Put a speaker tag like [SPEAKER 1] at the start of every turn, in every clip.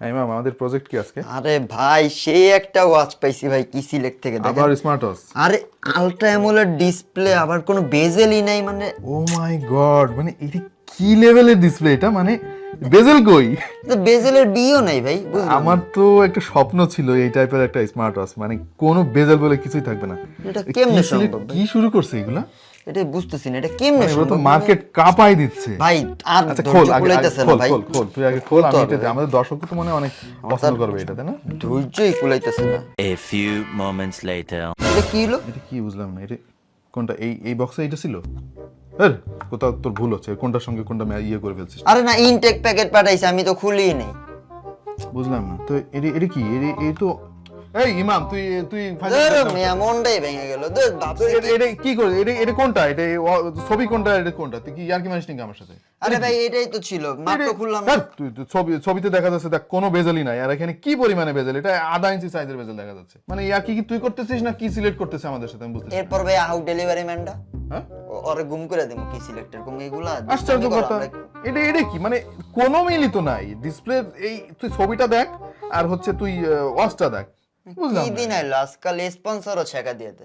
[SPEAKER 1] হ্যাঁ ম্যাম, আমাদের প্রজেক্ট কি আজকে?
[SPEAKER 2] আরে ভাই সেই একটা ওয়াচ পাইছি ভাই কিসিলেক্ট থেকে দেখেন।
[SPEAKER 1] আবার স্মার্ট ওয়াচ?
[SPEAKER 2] আরে আলট্রা অ্যামোলেড ডিসপ্লে, আবার কোনো বেজেলই নাই, মানে
[SPEAKER 1] ও মাই গড, মানে এটা কি লেভেলের ডিসপ্লে এটা, মানে বেজেল কই?
[SPEAKER 2] বেজেলের বিও নাই ভাই, বুঝলেন?
[SPEAKER 1] আমার তো একটা স্বপ্ন ছিল এই টাইপের একটা স্মার্ট ওয়াচ, মানে কোনো বেজেল বলে কিছুই থাকবে না।
[SPEAKER 2] এটা কেমনে
[SPEAKER 1] Kieslect
[SPEAKER 2] সম্ভব ভাই?
[SPEAKER 1] কি শুরু করছে এগুলা?
[SPEAKER 2] এটা বুঝতেছি না, এটা কেমনে
[SPEAKER 1] মানে এগুলো তো
[SPEAKER 2] সম্ভব?
[SPEAKER 1] মার্কেট কাঁপাই দিচ্ছে
[SPEAKER 2] ভাই আর
[SPEAKER 1] আচ্ছা খোল,
[SPEAKER 2] ধৈর্য
[SPEAKER 1] আগে
[SPEAKER 2] কুলাইতেছে না
[SPEAKER 1] খোল
[SPEAKER 2] ভাই,
[SPEAKER 1] খোল খোল, তুই আগে খোল, আমি
[SPEAKER 2] খুলতে
[SPEAKER 1] এটা
[SPEAKER 2] হবে
[SPEAKER 1] আমাদের দর্শক তো মনে হয় অনেক পছন্দ করবে এটা, তাই না?
[SPEAKER 2] ধৈর্যই কুলাইতেছে না।
[SPEAKER 3] A few moments later.
[SPEAKER 2] এটা কি হলো?
[SPEAKER 1] এটা কি বুঝলাম না, এটা কোনটা? এই এই বক্সে এটা ছিল? এর কোথাও তোর ভুল হচ্ছে, কোনটার সঙ্গে কোনটা ইয়ে করে ফেলছিস।
[SPEAKER 2] আরে না, ইনটেক প্যাকেট পাঠাইছে, আমি তো খুলিই নাই।
[SPEAKER 1] বুঝলাম না তো, এটা এটা কি? এই তো এই ইমাম, তুই তুই
[SPEAKER 2] মিয়া মনটাই ভেঙে গেল। ধুর, ভাবছি কি-
[SPEAKER 1] এটা কি করে? এটা কোনটা? এটা ছবি কোনটা? এটা কোনটা? তুই কি ইয়ার কি মানিস নাকি আমার সাথে?
[SPEAKER 2] আরে ভাই এটাই তো ছিল, মাত্র খুললাম না।
[SPEAKER 1] তুই ছবিতে দেখা যাচ্ছে দেখ কোনো বেজেলই নাই, আর এখানে কি পরিমাণে বেজেল, এটা আধা ইঞ্চি সাইজের বেজেল দেখা যাচ্ছে। মানে ইয়ার কি তুই করতেছিস না কি সিলেক্ট করতেছিস আমাদের সাথে, আমি বুঝতে পারছি না।
[SPEAKER 2] এরপর ভাই হাউ ডেলিভারি ম্যানটা
[SPEAKER 1] হ্যাঁ,
[SPEAKER 2] ওরে গুম করে দেবো কি সিলেক্টর কোন এগুলা
[SPEAKER 1] আশ্চর্য কথা। এটা এটা কি মানে কোনো মিলই তো নাই ডিসপ্লে। এই তুই ছবিটা দেখ আর হচ্ছে তুই ওয়াচটা দেখ, বুঝলাম
[SPEAKER 2] কি
[SPEAKER 1] না।
[SPEAKER 2] দিন আইলো আজকাল স্পন্সরও ছেকা দিয়েতে।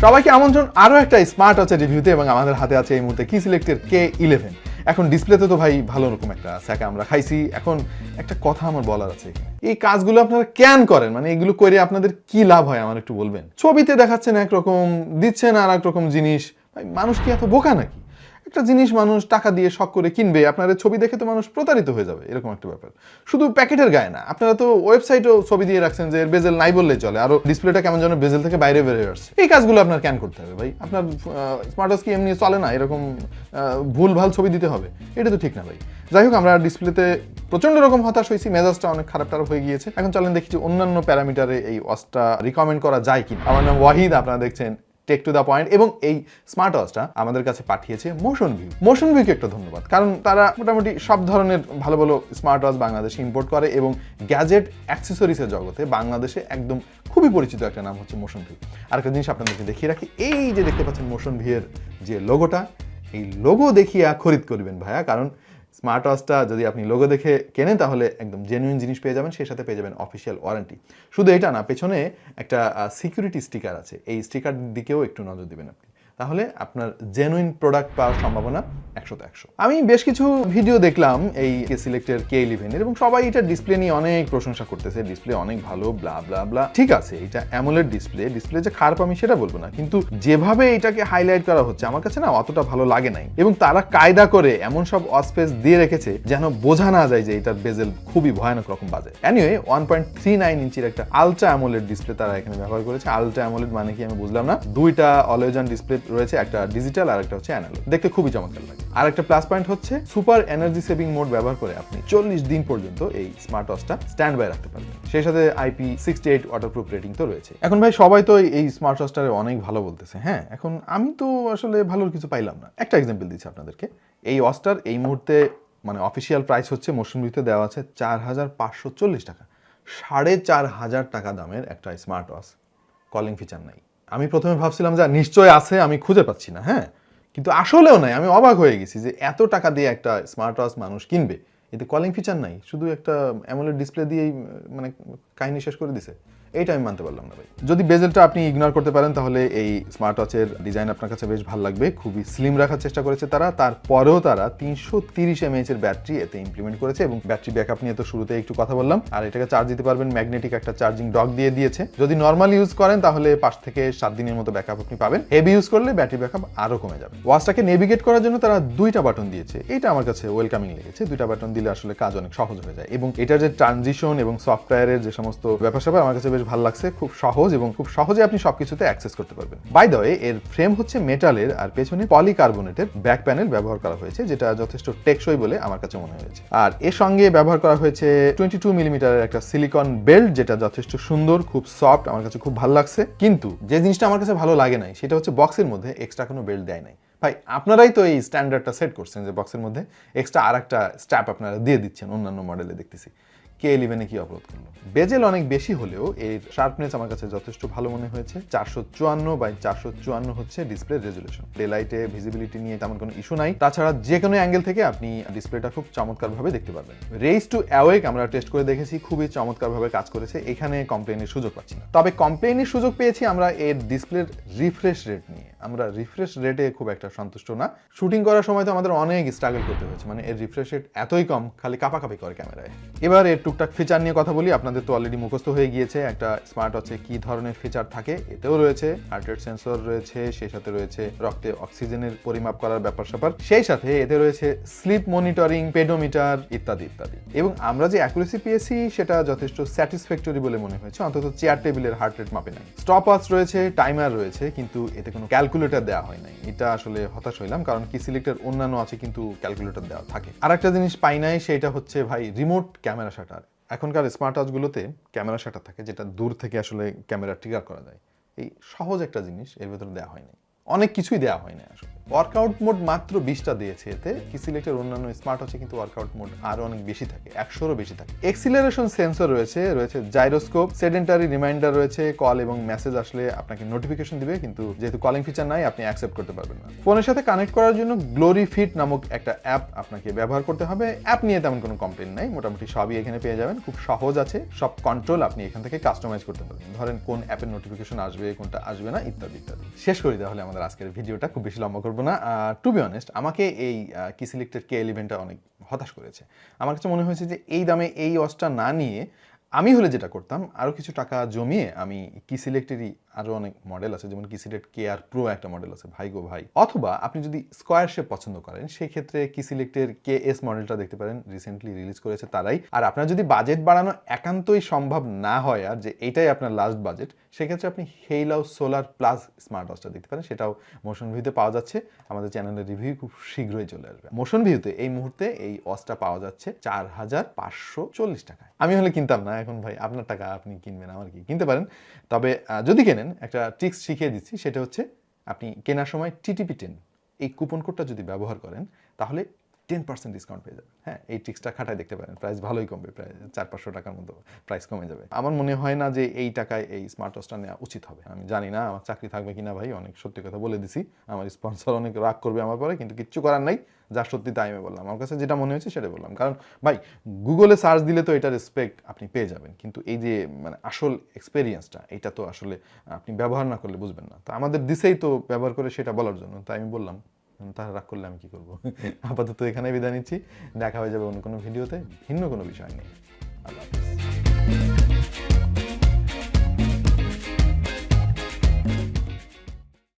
[SPEAKER 1] সবাইকে আমন্ত্রণ আরো একটা স্মার্ট ওয়াচের রিভিউতে, এবং আমাদের হাতে আছে এই মুহূর্তে কিসিলেক্টের K11। এখন ডিসপ্লেতে তো ভাই ভালো রকম একটা স্যাকা আমরা খাইছি। এখন একটা কথা আমার বলার আছে এখানে, এই কাজগুলো আপনারা কেন করেন? মানে এগুলো করে আপনাদের কি লাভ হয় আমার একটু বলবেন? ছবিতে দেখাচ্ছেন একরকম, দিচ্ছেন আর এক রকম জিনিস। ভাই মানুষ কি এত বোকা নাকি? একটা জিনিস মানুষ টাকা দিয়ে শখ করে কিনবে, আপনাদের ছবি দেখে তো মানুষ প্রতারিত হয়ে যাবে, এরকম একটা ব্যাপার। শুধু প্যাকেটের গায়ে না, আপনারা তো ওয়েবসাইটেও ছবি দিয়ে রাখছেন যে এর বেজেল নাই বললেই চলে, আরো ডিসপ্লেটা কেমন যেন বেজেল থেকে বাইরে বেরিয়ে আসছে। এই কাজগুলো আপনার কেন করতে হবে ভাই? আপনার স্মার্ট ওয়াচ কি এমনি চলে না? এরকম ভুল ভাল ছবি দিতে হবে? এটা তো ঠিক না ভাই। যাই হোক, আমরা ডিসপ্লেতে প্রচন্ড রকম হতাশ হয়েছি, মেজাজটা অনেক খারাপ টারাপ হয়ে গিয়েছে। এখন চলেন দেখি যে অন্যান্য প্যারামিটারে এই ওয়াচটা রিকমেন্ড করা যায় কিনা। আমার নাম ওয়াহিদ, আপনারা দেখছেন টেক টু দ্য পয়েন্ট, এবং এই স্মার্ট ওয়াচটা আমাদের কাছে পাঠিয়েছে মোশন ভিউকে একটা ধন্যবাদ, কারণ তারা মোটামুটি সব ধরনের ভালো ভালো স্মার্ট ওয়াচ বাংলাদেশে ইম্পোর্ট করে, এবং গ্যাজেট অ্যাক্সেসরিজের জগতে বাংলাদেশে একদম খুবই পরিচিত একটা নাম হচ্ছে মোশন ভিউ। আর একটা জিনিস আপনাদেরকে দেখিয়ে রাখি, এই যে দেখতে পাচ্ছেন মোশন ভিউয়ের যে লোগোটা, এই লোগো দেখিয়া খরিদ করবেন ভাইয়া, কারণ স্মার্ট ওয়াচটা যদি আপনি লোগো দেখে কেনেন তাহলে একদম জেনুইন জিনিস পেয়ে যাবেন, সেই সাথে পেয়ে যাবেন অফিসিয়াল ওয়ারেন্টি। শুধু এটা না, পেছনে একটা সিকিউরিটি স্টিকার আছে, এই স্টিকার দিকেও একটু নজর দিবেন আপনি, তাহলে আপনার জেনুইন প্রোডাক্ট পাওয়ার সম্ভাবনা 100-100। আমি বেশ কিছু ভিডিও দেখলাম এই সিলেক্টের K11 এর, এবং সবাই এটা ডিসপ্লে নিয়ে অনেক প্রশংসা করতেছে, ডিসপ্লে অনেক ভালো, ব্লা ব্লা ব্লা। ঠিক আছে, এটা অ্যামোলেড ডিসপ্লে যে খারাপ আমি সেটা বলবো না, কিন্তু যেভাবে এটাকে হাইলাইট করা হচ্ছে আমার কাছে না অতটা ভালো লাগে নাই। এবং তারা কায়দা করে এমন সব অস্পেস দিয়ে রেখেছে যেন বোঝা না যায় যে এটার বেজেল খুবই ভয়ানক রকম বাজে। এনিওয়ে 1.39 ইঞ্চির একটা আলট্রা অ্যামোলেড ডিসপ্লে তারা এখানে ব্যবহার করেছে। আলট্রা অ্যামোলেড মানে কি আমি বুঝলাম না। দুইটা অলওয়েজ অন ডিসপ্লে রয়েছে, একটা ডিজিটাল আর একটা হচ্ছে অ্যানালগ, দেখতে খুবই চমৎকার লাগে। আর একটা প্লাস পয়েন্ট হচ্ছে সুপার এনার্জি সেভিং মোড ব্যবহার করে আপনি 40 দিন পর্যন্ত এই স্মার্ট ওয়াচটা স্ট্যান্ড বাই রাখতে পারবেন। সেই সাথে IP68 ওয়াটারপ্রুফ রেটিং তো রয়েছে। এখন ভাই সবাই তো এই স্মার্ট ওয়াচটারে অনেক ভালো বলতেছে, হ্যাঁ, এখন আমি তো আসলে ভালোর কিছু পাইলাম না। একটা এক্সাম্পল দিচ্ছি আপনাদেরকে, এই ওয়াচটার এই মুহূর্তে মানে অফিসিয়াল প্রাইস হচ্ছে মোশন ভিউতে দেওয়া আছে 4540 টাকা। 4500 টাকা দামের একটা স্মার্ট ওয়াচ, কলিং ফিচার নাই। আমি প্রথমে ভাবছিলাম যে নিশ্চয় আছে, আমি খুঁজে পাচ্ছি না, হ্যাঁ, কিন্তু আসলেও নাই। আমি অবাক হয়ে গেছি যে এত টাকা দিয়ে একটা স্মার্ট ওয়াচ মানুষ কিনবে, এতে কলিং ফিচার নাই, শুধু একটা অ্যামোলেড ডিসপ্লে দিয়েই মানে কাহিনী শেষ করে দিছে। এইটা আমি মানতে পারলাম না ভাই। যদি বেজেলটা আপনি ইগনোর করতে পারেন তাহলে এই স্মার্ট ওয়াচের ডিজাইন আপনার কাছে বেশ ভালো লাগবে। খুবই স্লিম রাখার চেষ্টা করেছে তারা, তারপরেও তারা 330 mAh এর ব্যাটারি এতে ইমপ্লিমেন্ট করেছে, এবং ব্যাটারি ব্যাকআপ নিয়ে তো শুরুতে একটু কথা বললাম। আর এটাকে চার্জ দিতে পারবেন, ম্যাগনেটিক একটা চার্জিং ডক দিয়ে দিয়েছে। যদি নর্মাল ইউজ করেন তাহলে 5 থেকে 7 দিনের মতো ব্যাকআপ আপনি পাবেন। হেভি ইউজ করলে ব্যাটারি ব্যাকআপ আরো কমে যাবে। ওয়াচটাকে নেভিগেট করার জন্য তারা দুইটা বাটন দিয়েছে, এটা আমার কাছে ওয়েলকামিং লেগেছে। দুইটা বাটন দিলে আসলে কাজ অনেক সহজ হয়ে যায়, এবং এটার যে ট্রানজিশন এবং সফটওয়্যারের যে সমস্ত ব্যাপার স্যাপার আমার কাছে বেশ ভালো লাগছে। খুব সহজ, এবং খুব সহজে আপনি সবকিছুতে অ্যাক্সেস করতে পারবেন। বাই দ্য ওয়ে, এর ফ্রেম হচ্ছে মেটালের, আর পেছনে পলিকার্বনেটের ব্যাক প্যানেল ব্যবহার করা হয়েছে, যেটা যথেষ্ট টেকসই বলে আমার কাছে মনে হয়েছে। আর এর সঙ্গে ব্যবহার করা হয়েছে 22 মিলিমিটারের একটা সিলিকন বেল্ট, যেটা যথেষ্ট সুন্দর, খুব সফট, আমার কাছে খুব ভালো লাগছে। কিন্তু যে জিনিসটা আমার কাছে ভালো লাগে নাই সেটা হচ্ছে বক্সের মধ্যে এক্সট্রা কোনো বেল্ট দেয় নাই। ভাই আপনারাই তো এই স্ট্যান্ডার্ডটা সেট করছেন যে বক্সের মধ্যে এক্সট্রা আর একটা স্ট্র্যাপ আপনারা দিয়ে দিচ্ছেন, অন্যান্য মডেলে দেখতেছি। K11 কি অবরোধ করলো। বেজেল অনেক বেশি হলেও এর শার্পনেস আমার কাছে যথেষ্ট ভালো মনে হয়েছে। 454/454 হচ্ছে ডিসপ্লে রেজুলেশন। ডে লাইটে ভিজিবিলিটি নিয়ে তেমন কোনো ইস্যু নাই। তাছাড়া যে কোনো অ্যাঙ্গেল থেকে আপনি ডিসপ্লেটা খুব চমৎকারভাবে দেখতে পারবেন। রেইজ টু অ্যাওয়েক আমরা টেস্ট করে দেখেছি, খুবই চমৎকারভাবে কাজ করেছে। এখানে কমপ্লেনের সুযোগ পাচ্ছি না। তবে কমপ্লেনের সুযোগ পেয়েছি আমরা এর ডিসপ্লের রিফ্রেশ রেট নিয়ে। আমরা রিফ্রেশ রেটে খুব একটা সন্তুষ্ট না। শুটিং করার সময় তো আমাদের অনেক স্ট্রাগল করতে হয়েছে, মানে এর রিফ্রেশ রেট এতই কম, খালি কাপাকাপি করে ক্যামেরায়। এবার এর টুকটাক ফিচার নিয়ে কথা বলি। আপনাদের তো অলরেডি মুখস্থ হয়ে গিয়েছে একটা স্মার্ট ওয়াচে কি ধরনের ফিচার থাকে। এতেও রয়েছে হার্ট রেট সেন্সর রয়েছে, সেই সাথে রয়েছে রক্তে অক্সিজেনের পরিমাপ করার ব্যাপার স্যাপার, সেই সাথে এতে রয়েছে স্লিপ মনিটরিং, পেডোমিটার ইত্যাদি ইত্যাদি। এবং আমরা যে অ্যাকুরেসি পেয়েছি সেটা যথেষ্ট স্যাটিসফ্যাক্টরি বলে মনে হয়েছে, অন্তত চেয়ার টেবিলের হার্ট রেট মাপে নাই। স্টপ ওয়াচ রয়েছে, টাইমার রয়েছে, কিন্তু এতে কোনো ক্যালকুলেটর দেওয়া হয় নাই। এটা আসলে হতাশ হইলাম, কারণ Kieslect অন্যান্য আছে কিন্তু ক্যালকুলেটর দেওয়া থাকে। আর একটা জিনিস পাই নাই, সেটা হচ্ছে ভাই রিমোট ক্যামেরা শাটার। এখনকার স্মার্ট ওয়াচগুলোতে ক্যামেরা শাটার থাকে, যেটা দূর থেকে আসলে ক্যামেরা ট্রিগার করা যায়। এই সহজ একটা জিনিস এর ভেতরে দেওয়া হয়নি, অনেক কিছুই দেওয়া হয় না আসলে। ওয়ার্কআউট মোড মাত্র 20টা দিয়েছে এতে। Kieslect অন্যান্য স্মার্ট ওয়াচে কিন্তু ওয়ার্কআউট মোড আরো অনেক বেশি থাকে, 100-রও বেশি থাকে। এক্সিলারেশন সেন্সর রয়েছে, জাইরোস্কোপ, সেডেন্টারি রিমাইন্ডার রয়েছে, কল এবং মেসেজ আসলে আপনাকে নোটিফিকেশন দিবে, কিন্তু যেহেতু কলিং ফিচার নাই আপনি অ্যাকসেপ্ট করতে পারবেন না। ফোনের সাথে কানেক্ট করার জন্য গ্লোরি ফিট নামক একটা অ্যাপ আপনাকে ব্যবহার করতে হবে। অ্যাপ নিয়ে তেমন কোনো কমপ্লেন নাই, মোটামুটি সবই এখানে পেয়ে যাবেন, খুব সহজ আছে। সব কন্ট্রোল আপনি এখান থেকে কাস্টমাইজ করতে পারবেন, ধরেন কোন অ্যাপের নোটিফিকেশন আসবে, কোনটা আসবে না, ইত্যাদি ইত্যাদি। শেষ করি তাহলে আমাদের আজকের ভিডিওটা, খুব বেশি লম্বা করবো না। টু বি অনেস্ট, আমাকে এই Kieslect K11টা অনেক হতাশ করেছে। আমার কাছে মনে হয়েছে যে এই দামে এই ওয়াচটা না নিয়ে আমি হলে যেটা করতাম, আরও কিছু টাকা জমিয়ে আমি Kieslect-এরই আরও অনেক মডেল আছে, যেমন Kieslect KR Pro একটা মডেল আছে, ভাই গো ভাই। অথবা আপনি যদি স্কোয়ার শেপ পছন্দ করেন, সেই ক্ষেত্রে Kieslect-এর KS মডেলটা দেখতে পারেন, রিসেন্টলি রিলিজ করেছে তারাই। আর আপনার যদি বাজেট বাড়ানো একান্তই সম্ভব না হয়, আর যে এইটাই আপনার লাস্ট বাজেট, সেক্ষেত্রে আপনি হেইলাও সোলার প্লাস স্মার্ট ওয়াচটা দেখতে পারেন, সেটাও মোশন ভিউতে পাওয়া যাচ্ছে। আমাদের চ্যানেলের রিভিউ খুব শীঘ্রই চলে আসবে। মোশন ভিউতে এই মুহূর্তে এই ওয়াচটা পাওয়া যাচ্ছে 4540 টাকায়। আমি হলে কিনতাম না, এখন ভাই আপনার টাকা, আপনি কিনবেন, আমার কি, কিনতে পারেন। তবে যদি কেনেন, একটা ট্রিক্স শিখিয়ে দিচ্ছি, সেটা হচ্ছে আপনি কেনার সময় TTP Team এই কুপন কোডটা যদি ব্যবহার করেন, তাহলে 10% ডিসকাউন্ট পেয়ে যাবে। হ্যাঁ, এই ট্রিক্সটা খাটায় দেখতে পারেন, প্রাইস ভালোই কমবে, প্রায় 400-500 টাকার মতো প্রাইস কমে যাবে। আমার মনে হয় না যে এই টাকায় এই স্মার্ট ওয়াচটা নেওয়া উচিত হবে। আমি জানি না আমার চাকরি থাকবে কিনা ভাই, অনেক সত্যি কথা বলে দিছি, আমার স্পন্সর অনেক রাগ করবে আমার পরে, কিন্তু কিচ্ছু করার নাই, যা সত্যি তাই আমি বললাম। আমার কাছে যেটা মনে হয়েছে সেটা বললাম, কারণ ভাই গুগলে সার্চ দিলে তো এটা রেসপেক্ট আপনি পেয়ে যাবেন, কিন্তু এই যে মানে আসল এক্সপেরিয়েন্সটা, এটা তো আসলে আপনি ব্যবহার না করলে বুঝবেন না। তো আমাদের দিছেই তো ব্যবহার করে সেটা বলার জন্য, তাই আমি বললাম। তারা রাগ করলে আমি কি করবো? আপাতত এখানে বিদায় নিচ্ছি, দেখা হয়ে যাবে অন্য কোনো ভিডিওতে ভিন্ন কোনো বিষয় নিয়ে। আল্লাহ হাফেজ।